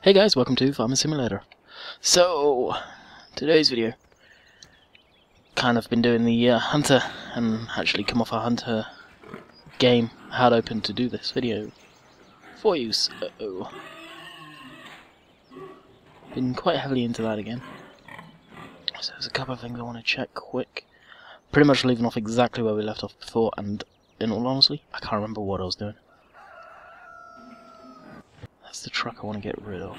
Hey guys, welcome to Farming Simulator. So, today's video, kind of been doing the hunter, and actually come off a hunter game, how to open to do this video for you, so been quite heavily into that again. So there's a couple of things I want to check quick. Pretty much leaving off exactly where we left off before, and in all honesty, I can't remember what I was doing. That's the truck I want to get rid of.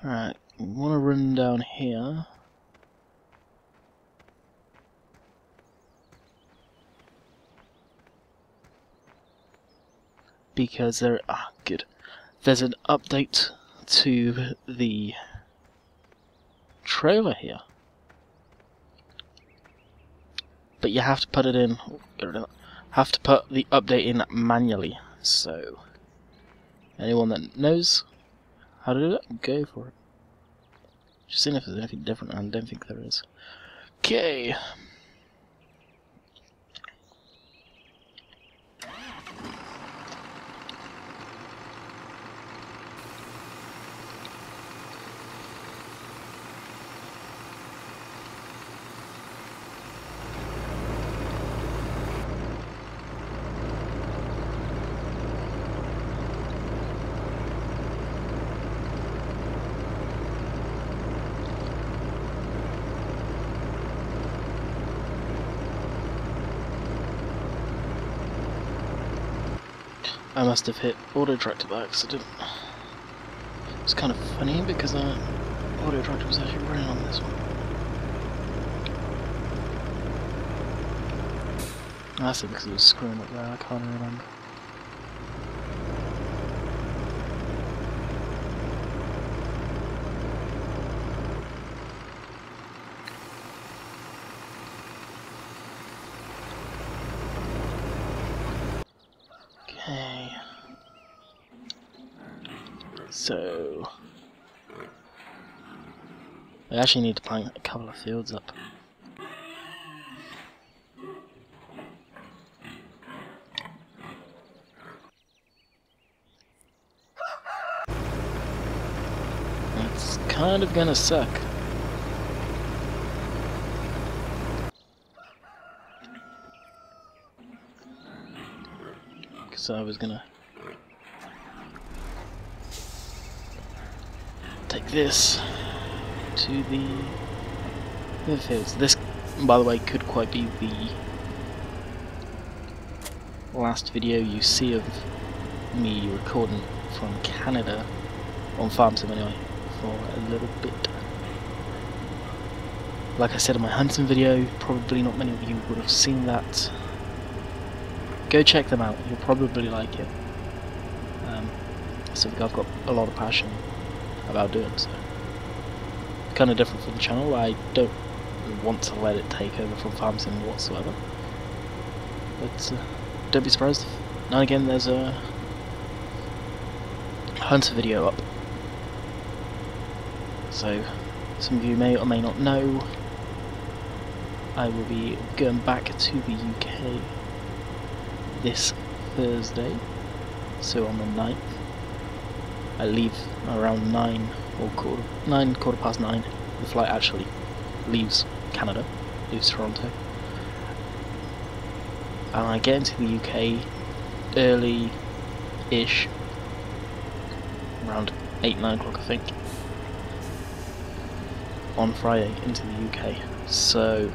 Alright, we want to run down here. Because good. There's an update to the trailer here. But you have to put it in, have to put the update in manually, so anyone that knows how to do it, go for it. Just seeing if there's anything different, and I don't think there is. Okay. I must have hit auto tractor by accident. It's kind of funny because auto tractor was actually running on this one. That's it because it was screwing up there, I can't remember. Okay. So I actually need to plant a couple of fields up. It's kind of gonna suck. Because I was gonna take this to the fields. This, by the way, could quite be the last video you see of me recording from Canada, on Farm Sim anyway, for a little bit. Like I said in my hunting video, probably not many of you would have seen that. Go check them out, you'll probably like it. Something I've got a lot of passion about doing, so kind of different from the channel. I don't want to let it take over from Farm Sim whatsoever, but don't be surprised if now and again there's a hunter video up. So some of you may or may not know, I will be going back to the UK this Thursday, so on the 9th. I leave around 9 or quarter past 9. The flight actually leaves Canada, leaves Toronto. And I get into the UK early-ish, around 8-9 o'clock I think, on Friday into the UK. So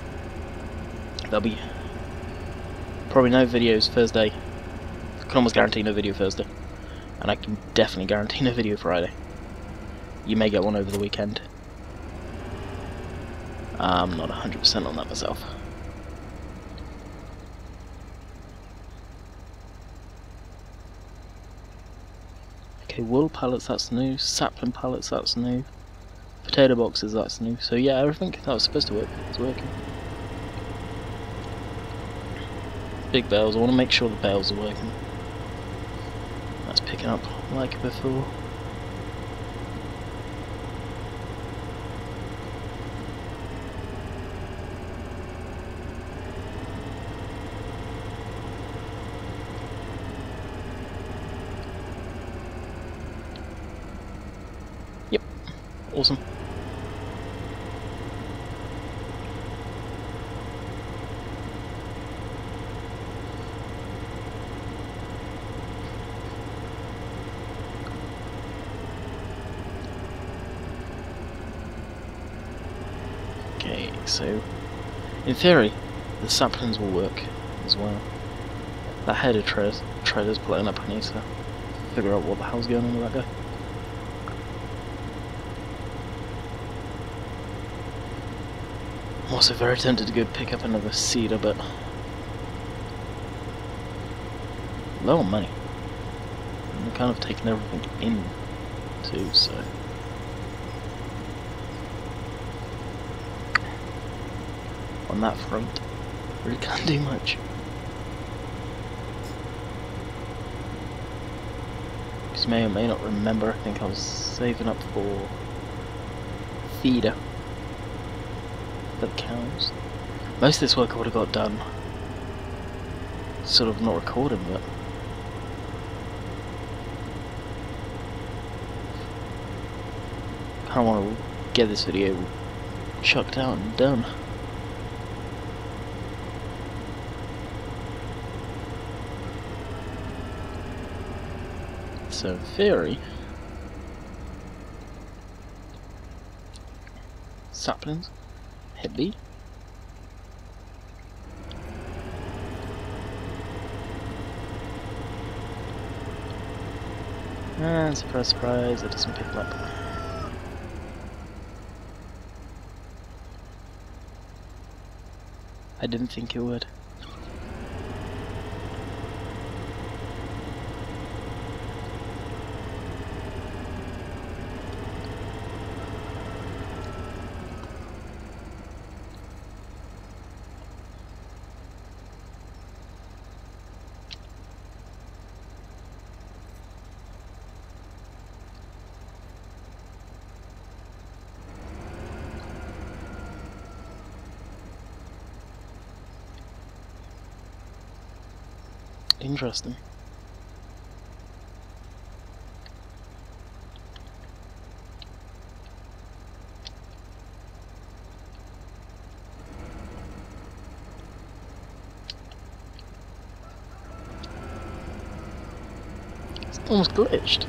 there'll be probably no videos Thursday. I can almost guarantee no video Thursday. And I can definitely guarantee no video Friday. You may get one over the weekend. I'm not 100% on that myself. Okay, wool pallets, that's new. Sapling pallets, that's new. Potato boxes, that's new. So yeah, everything that was supposed to work is working. Big bales, I want to make sure the bales are working. That's picking up like before. Awesome. Okay, so in theory, the saplings will work as well. That header treader's blowing up. I need to figure out what the hell's going on with that guy. I'm also very tempted to go pick up another cedar, but low on money. I'm kind of taking everything in too, so. On that front, really can't do much. Because you may or may not remember, I think I was saving up for feeder for the cows. Most of this work I would have got done, sort of not recording, but kind of want to get this video chucked out and done. So in theory, saplings, hit B. And surprise, surprise, it doesn't pick them up. I didn't think it would. Interesting. It's almost glitched.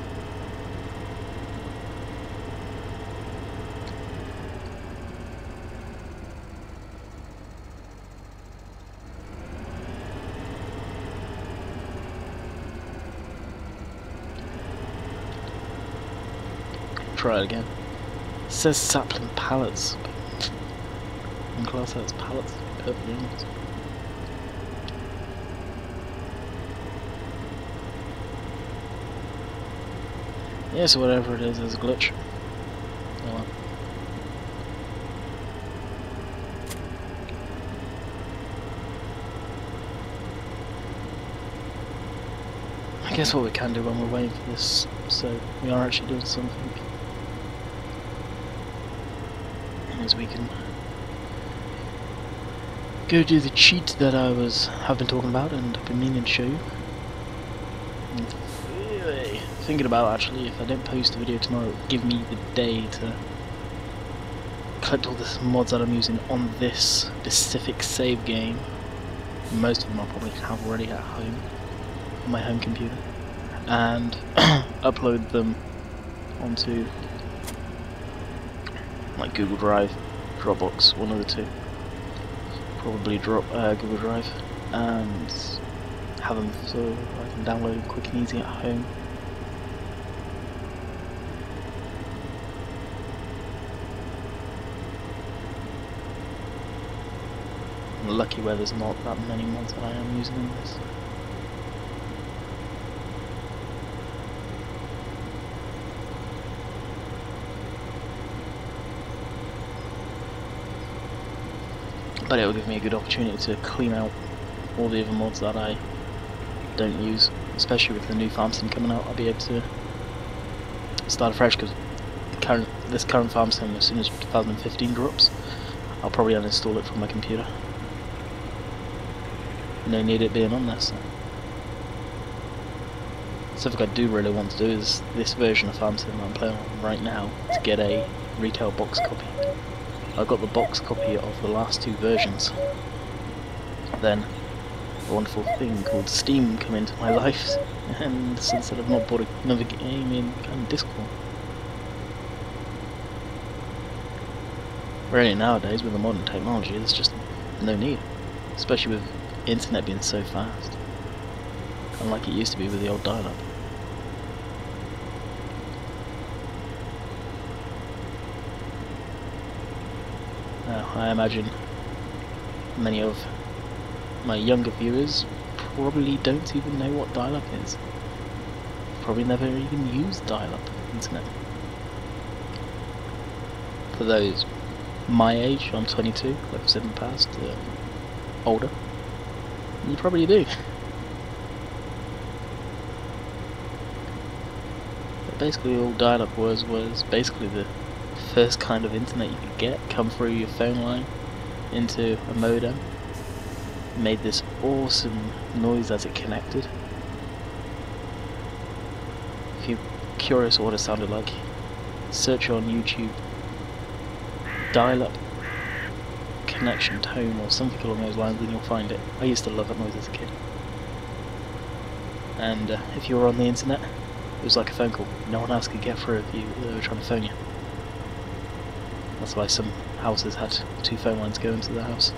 Try it again. It says sapling pallets. In class that's pallets, to be perfectly honest. Yeah, so whatever it is, there's a glitch. Oh well. I guess what we can do when we're waiting for this, so we are actually doing something, is we can go do the cheat that I have been talking about and I've been meaning to show you. And really thinking about actually, if I don't post a video tomorrow, it will give me the day to collect all the mods that I'm using on this specific save game. Most of them I probably have already at home on my home computer, and upload them onto like Google Drive, Dropbox, one of the two. Probably Google Drive, and have them so I can download them quick and easy at home. I'm lucky where there's not that many mods that I am using in this. But it will give me a good opportunity to clean out all the other mods that I don't use, especially with the new farm sim coming out. I'll be able to start afresh, because this current farm sim, as soon as 2015 drops, I'll probably uninstall it from my computer. No need it being on there, so something I do really want to do is this version of Phantom that I'm playing on right now, to get a retail box copy. I got the box copy of the last 2 versions. Then a wonderful thing called Steam come into my life, and since then I've not bought another game in kind of Discord. Really nowadays, with the modern technology, there's just no need, especially with internet being so fast, unlike it used to be with the old dial-up. Now, I imagine many of my younger viewers probably don't even know what dial-up is. Probably never even used dial-up internet. For those my age, I'm 22, like I've said in the past, older, you probably do. But basically all dial-up was basically the first kind of internet you could get, come through your phone line into a modem. It made this awesome noise as it connected. If you're curious what it sounded like, search on YouTube dial-up connection tone or something along those lines and you'll find it. I used to love that noise as a kid. And if you were on the internet, it was like a phone call. No one else could get through if they were trying to phone you. That's why some houses had 2 phone lines go into the house.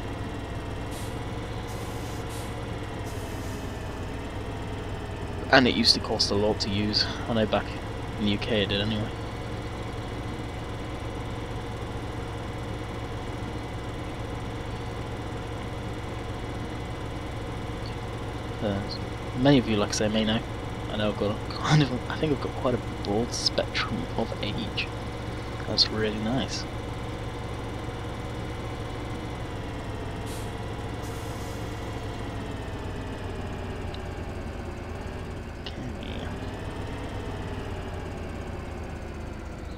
And it used to cost a lot to use. I know back in the UK it did anyway. Many of you, like I say, may know. I know I've got I think I've got quite a broad spectrum of age. That's really nice.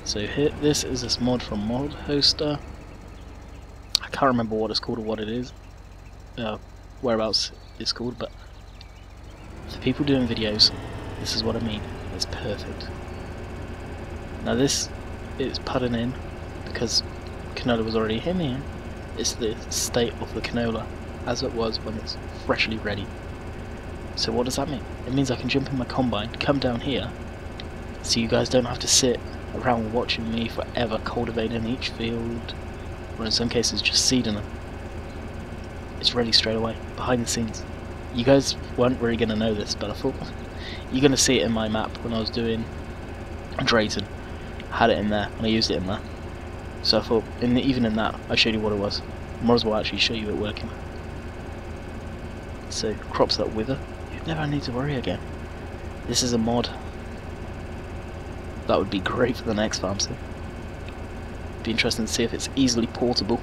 So here, this is this mod from Mod Hoster. I can't remember what it's called or what it is, whereabouts it's called, but for people doing videos, this is what I mean. It's perfect. Now this is putting in because canola was already in here. It's the state of the canola as it was when it's freshly ready. So what does that mean? It means I can jump in my combine, come down here, so you guys don't have to sit around watching me forever cultivating each field, or in some cases just seeding them. It's ready straight away, behind the scenes. You guys weren't really going to know this, but I thought you're going to see it in my map when I was doing Drayton. I had it in there, and I used it in there. So I thought, even in that, I showed you what it was. Might as well actually show you it working. So, crops that wither, you never need to worry again. This is a mod that would be great for the next farm sim. Be interesting to see if it's easily portable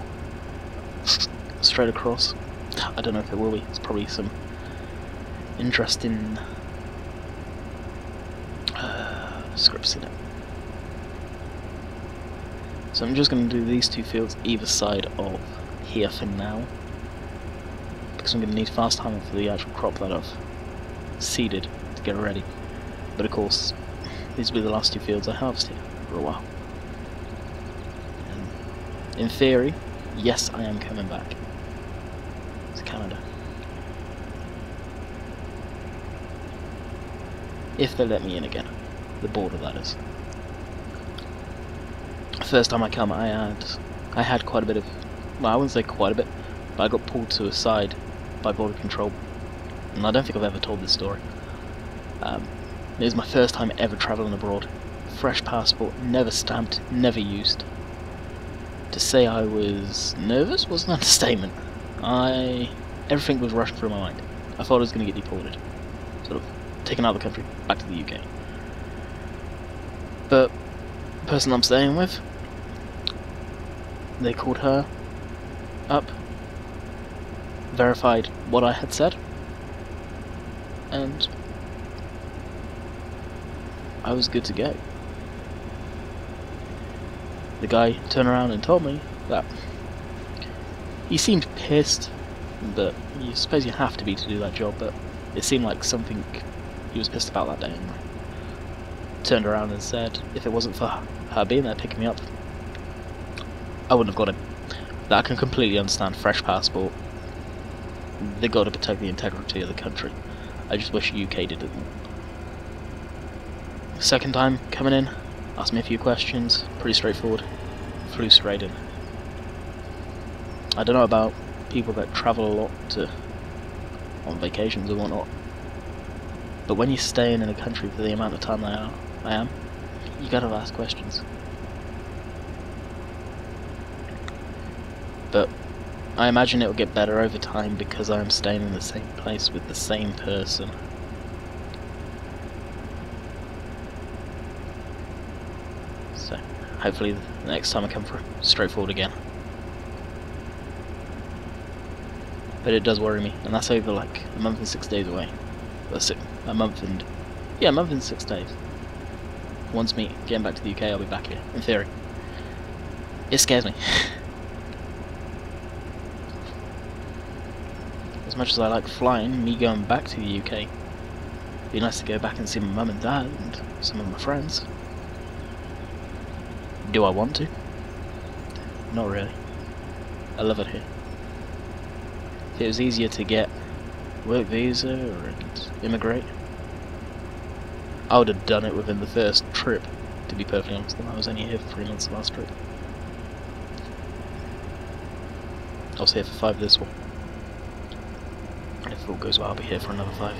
straight across. I don't know if it will be. It's probably some interesting scripts in it. So I'm just going to do these 2 fields either side of here for now, because I'm going to need fast timing for the actual crop that I've seeded to get ready. But of course, these will be the last 2 fields I harvested for a while. And in theory, yes, I am coming back to Canada. If they let me in again. The border, that is. First time I come, I had quite a bit of, well, I wouldn't say quite a bit, but I got pulled to a side by border control. And I don't think I've ever told this story. It was my first time ever travelling abroad. Fresh passport, never stamped, never used. To say I was nervous was an understatement. Everything was rushing through my mind. I thought I was going to get deported. Sort of taken out of the country, back to the UK. But the person I'm staying with, they called her up, verified what I had said, and I was good to go. The guy turned around and told me that he seemed pissed, but you suppose you have to be to do that job, but it seemed like something he was pissed about that day anyway. turned around and said if it wasn't for her being there picking me up, I wouldn't have got him. That I can completely understand. Fresh passport. They got to protect the integrity of the country. I just wish UK did it more. Second time coming in, asked me a few questions, pretty straightforward. Flew straight in. I don't know about people that travel a lot on vacations and whatnot, but when you're staying in a country for the amount of time I am, you gotta ask questions. But I imagine it will get better over time because I am staying in the same place with the same person. So hopefully the next time I come through, straightforward again. But it does worry me, and that's over like a month and 6 days away. A month and 6 days. Once me getting back to the UK, I'll be back here, in theory. It scares me. As much as I like flying, me going back to the UK, it'd be nice to go back and see my mum and dad and some of my friends. Do I want to? Not really. I love it here. If it was easier to get work visa and immigrate, I would have done it within the first trip, to be perfectly honest. I was only here for 3 months last trip. I was here for 5 this one. And if all goes well, I'll be here for another 5.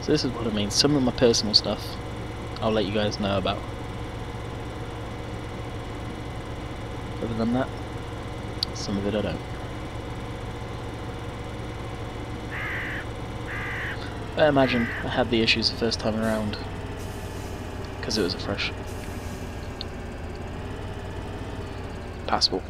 So this is what I mean. Some of my personal stuff I'll let you guys know about. Other than that, some of it I don't. I imagine I had the issues the first time around because it was a fresh passport.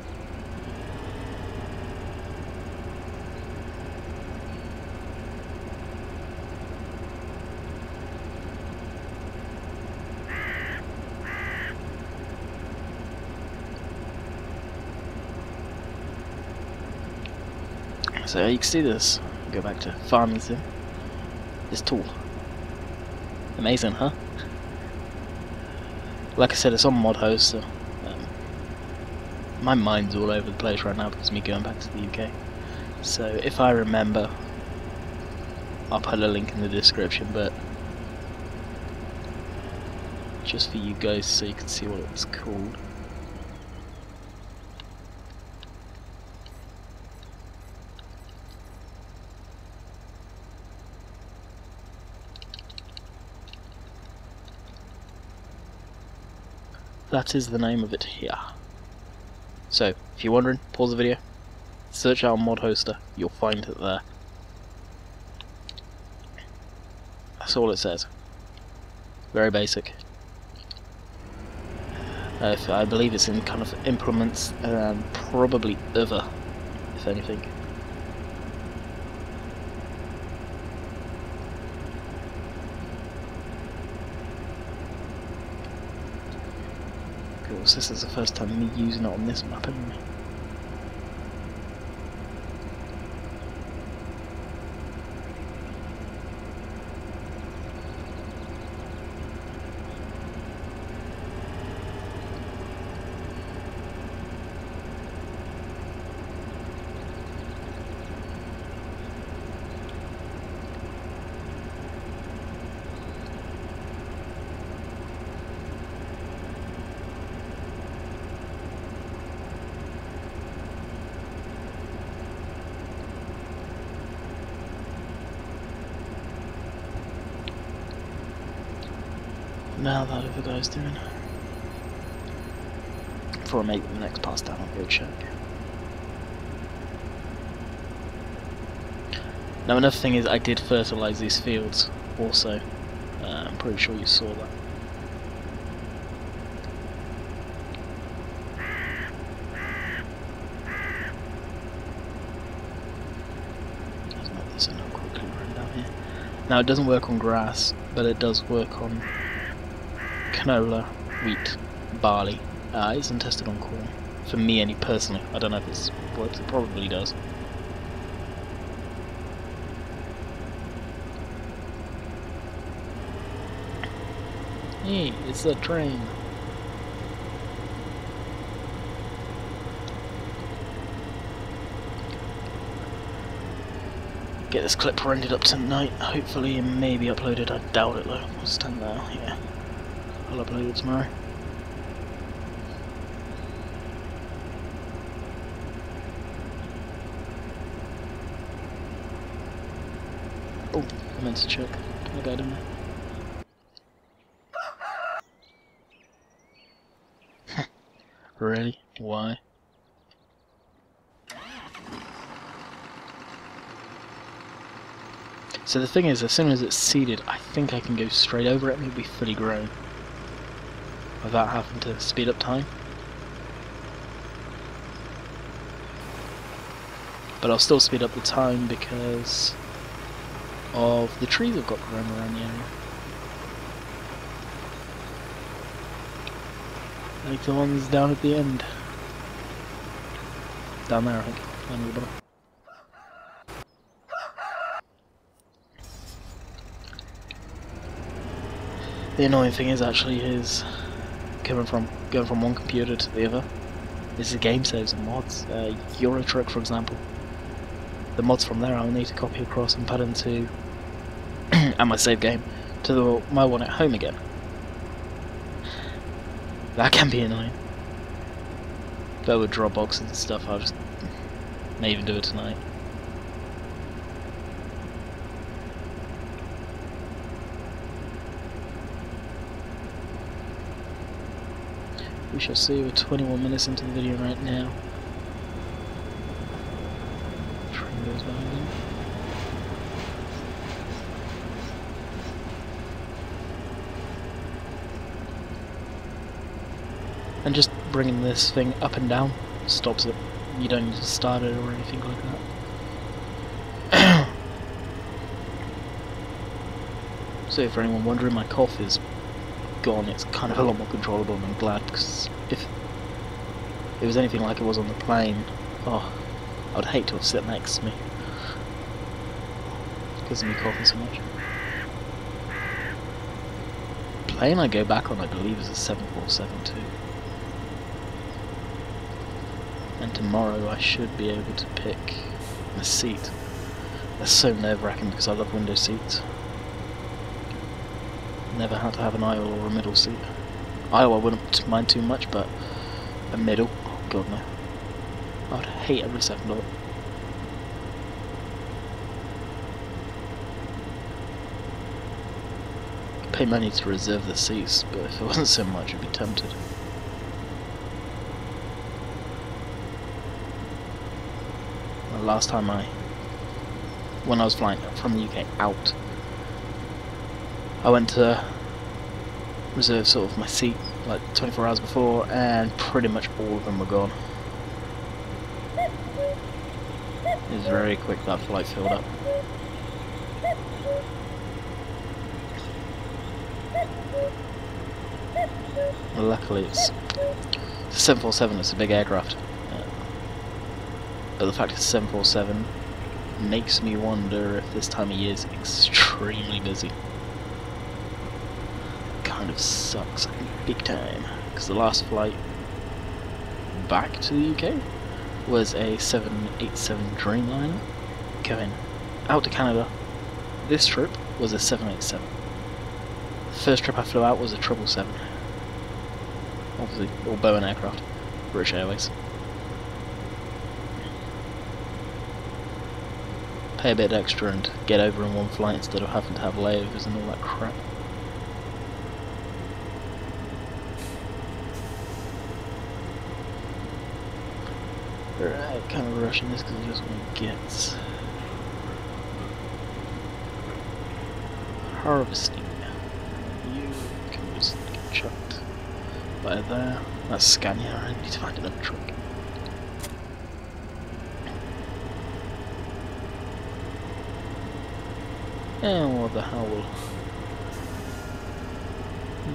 So you can see this. Go back to farming sim. This tool. Amazing, huh? Like I said, it's on mod host, so my mind's all over the place right now because of me going back to the UK. So if I remember, I'll put a link in the description, but just for you guys so you can see what it's called. That is the name of it here. So, if you're wondering, pause the video, search out mod hoster, you'll find it there. That's all it says. Very basic. I believe it's in kind of implements and probably other, if anything. This is the first time me using it on this map anyway. Now that other guy's doing. Before I make the next pass down, I'll go check. Now another thing is I did fertilise these fields also. I'm pretty sure you saw that. Let's make this a little quickly run down here. Now it doesn't work on grass, but it does work on canola, wheat, barley. It isn't tested on corn. For me, personally. I don't know if this works, it probably does. Hey, it's a train. Get this clip rendered up tonight, hopefully, and maybe uploaded. I doubt it though. I'll stand there, yeah. I'll upload it tomorrow. Oh, I meant to check. I got him there. Really? Why? So the thing is, as soon as it's seeded, I think I can go straight over it and it'll be fully grown without having to speed up time. But I'll still speed up the time because of the trees I've got growing around the area. Like the ones down at the end. Down there, I think. Down at the bottom. The annoying thing is actually going from one computer to the other is the game saves and mods. Euro Truck, for example. The mods from there I'll need to copy across and put into and my save game to my one at home again. That can be annoying. But with Dropbox and stuff, I'll just may even do it tonight. We shall see. We're 21 minutes into the video right now. Train goes by again. And just bringing this thing up and down stops it. You don't need to start it or anything like that. So for anyone wondering, my cough is gone. It's kind of a lot more controllable, and I'm glad, because if it was anything like it was on the plane, oh, I would hate to have sit next to me because of me coughing so much. Plane I go back on, I believe, is a 747 too. And tomorrow I should be able to pick a seat. That's so nerve-wracking because I love window seats. Never had to have an aisle or a middle seat. Aisle I wouldn't mind too much, but a middle, oh god no. I would hate every second of it. I'd pay money to reserve the seats, but if it wasn't so much I'd be tempted. The last time when I was flying from the UK out, I went to reserve sort of my seat like 24 hours before, and pretty much all of them were gone. It was very quick that flight filled up. Well, luckily it's a 747, it's a big aircraft. But the fact it's 747 makes me wonder if this time of year is extremely busy. Kind of sucks big time, because the last flight back to the UK was a 787 Dreamliner going out to Canada. This trip was a 787. The first trip I flew out was a 777. Obviously, all Boeing aircraft, British Airways. Pay a bit extra and get over in one flight instead of having to have layovers and all that crap. Right, kind of rushing this because I just want to get harvesting. You can just get chucked by there. That's Scania. I need to find another truck. And what the hell will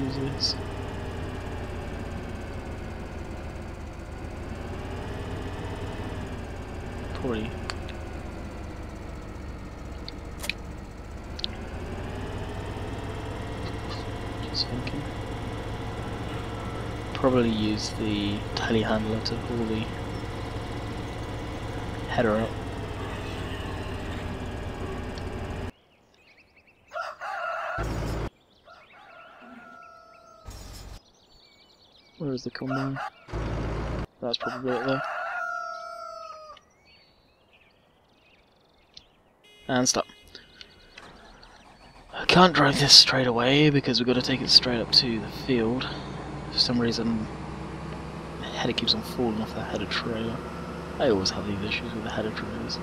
use this? Probably. Just thinking. probably use the telehandler to haul the header up. Where is the combine? That's probably it there. And stop. I can't drive this straight away because we've got to take it straight up to the field. For some reason, the header keeps on falling off the header trailer. I always have these issues with the header trailers.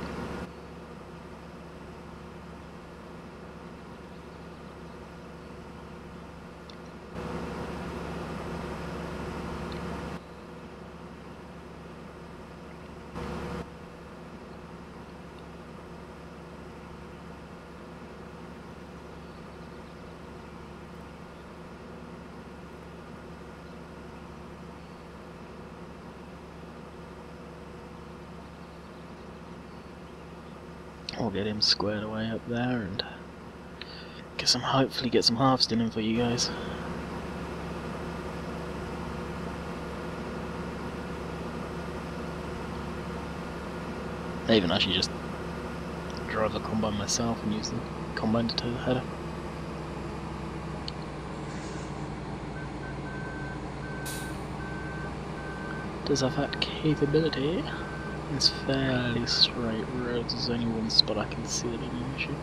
We'll get him squared away up there and hopefully get some harvesting in for you guys. I even actually just drive the combine myself and use the combine to tow the header. Does have that capability. It's fairly straight roads, there's only one spot I can see that being an issue.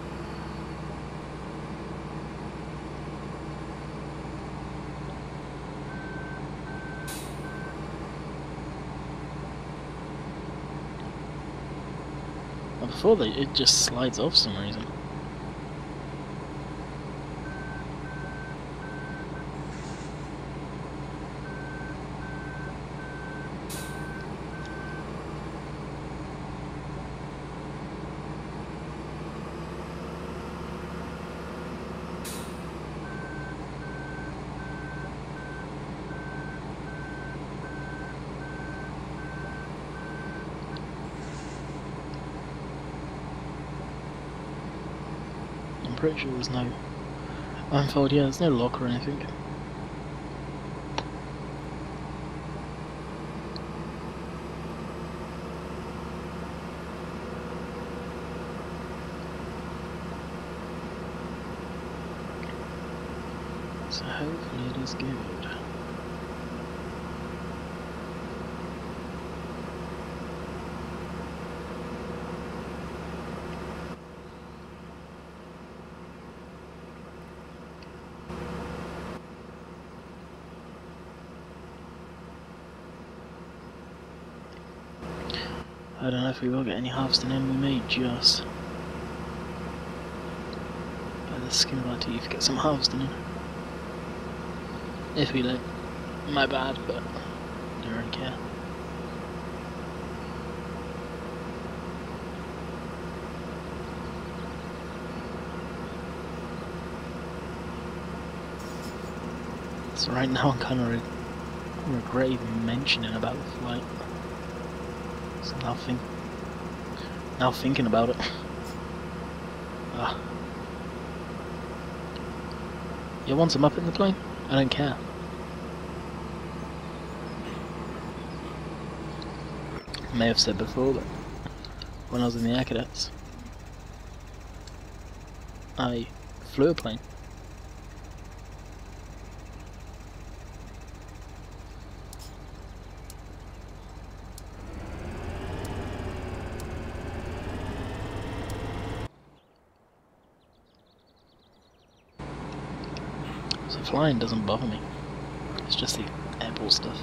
And before it just slides off for some reason. I'm pretty sure there's no unfold, yeah, there's no lock or anything. So hopefully it is good. I don't know if we will get any harvesting in, we may just, by the skin of our teeth, get some harvesting in. If we don't, my bad, but I don't really care. So right now I'm kind of regret even mentioning about the flight. So now thinking about it. You want some up in the plane? I don't care. I may have said before, but when I was in the Air Cadets, I flew a plane. So flying doesn't bother me. It's just the airport stuff.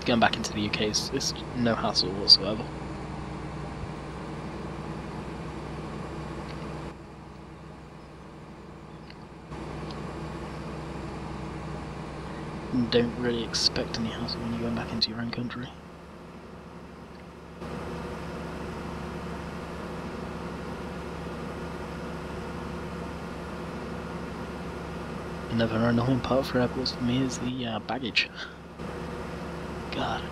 Going back into the UK is no hassle whatsoever. And don't really expect any hassle when you're going back into your own country. Another annoying part for airports for me is the baggage. God.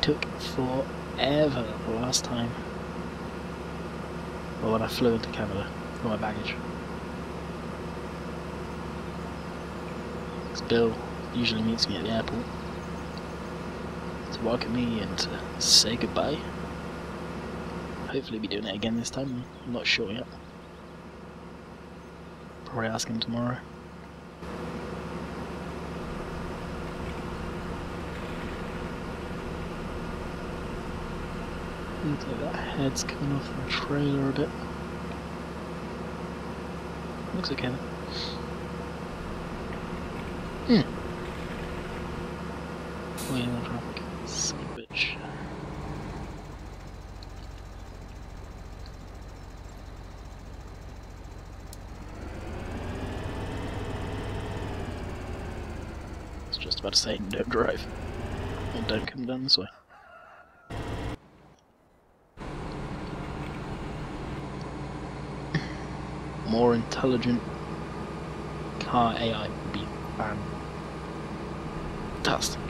Took forever the last time. Well, when I flew into Canada for my baggage. Bill usually meets me at the airport to welcome me and to say goodbye. Hopefully be doing it again this time, I'm not sure yet. Probably ask him tomorrow. Looks like that head's coming off the trailer a bit. Looks okay then. Wheel traffic, son of a bitch. I was just about to say, don't drive. Or don't come down this way. More intelligent car AI would be fantastic.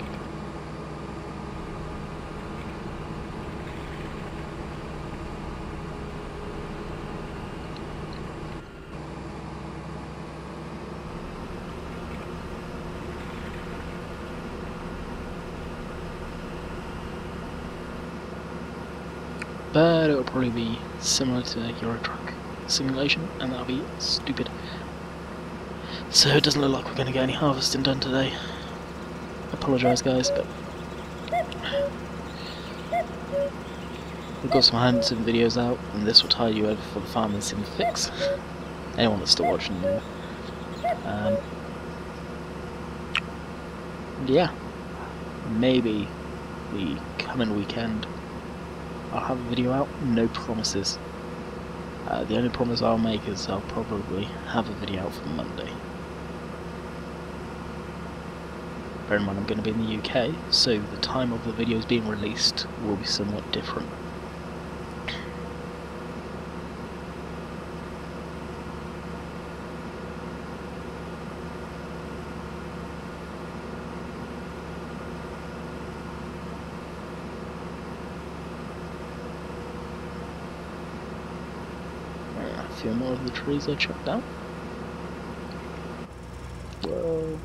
But it will probably be similar to Euro Truck Simulation, and that'll be stupid. So it doesn't look like we're going to get any harvesting done today. Apologise guys, but we've got some hunting videos out, and this will tie you over for the Farming Sim Fix. Anyone that's still watching them. Yeah, maybe the coming weekend I'll have a video out, no promises. The only promise I'll make is I'll probably have a video out for Monday. Bear in mind I'm going to be in the UK, so the time of the videos being released will be somewhat different. A few more of the trees are chopped down. Whoa.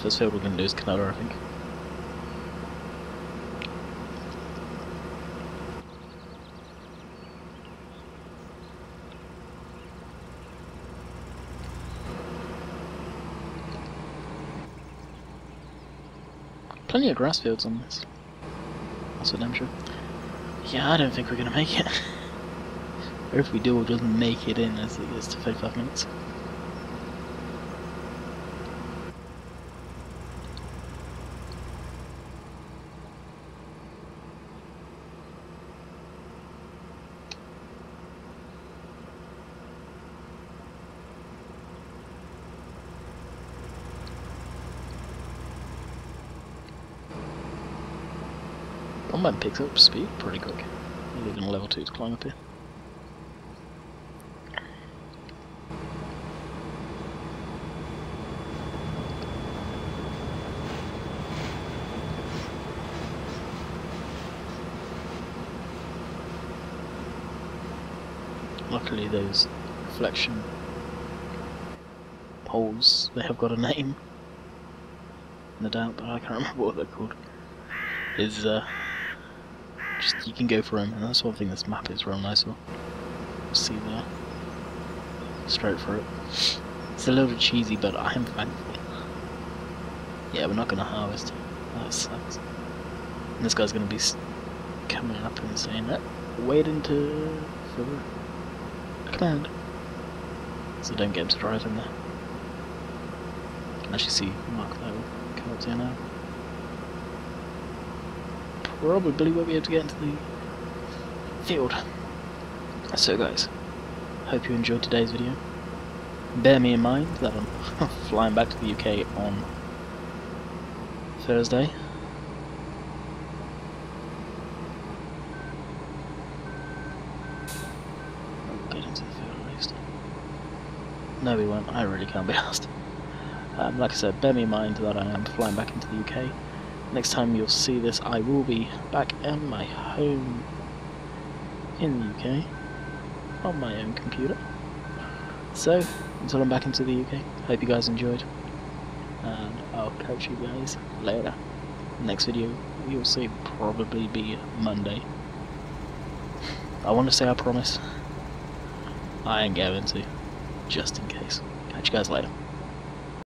First field we're going to do is CONTRLLER, I think. Plenty of grass fields on this. That's for damn sure. Yeah, I don't think we're going to make it. Or if we do, we'll just make it in as it gets to 35 minutes. Combat picks up speed pretty quick. You're leaving a level 2 to climb up here. Luckily those reflection poles, they have got a name. No doubt, but I can't remember what they're called. Is just you can go for them, and that's one thing this map is real nice for. See there, straight for it. It's a little bit cheesy, but I am thankful. Yeah, we're not going to harvest. That sucks. And this guy's going to be coming up and saying that, waiting for a command. So don't get him to drive in there. You can actually see Mark that will come up to you now. Probably won't be able to get into the field. So guys, hope you enjoyed today's video. Bear me in mind that I'm flying back to the UK on Thursday. We'll get into the field at least. No we won't, I really can't be asked. Like I said, bear me in mind that I am flying back into the UK. Next time you'll see this, I will be back at my home in the UK on my own computer. So, until I'm back into the UK, hope you guys enjoyed, and I'll catch you guys later. Next video you'll see will probably be Monday. I want to say I promise. I ain't going to, just in case. Catch you guys later.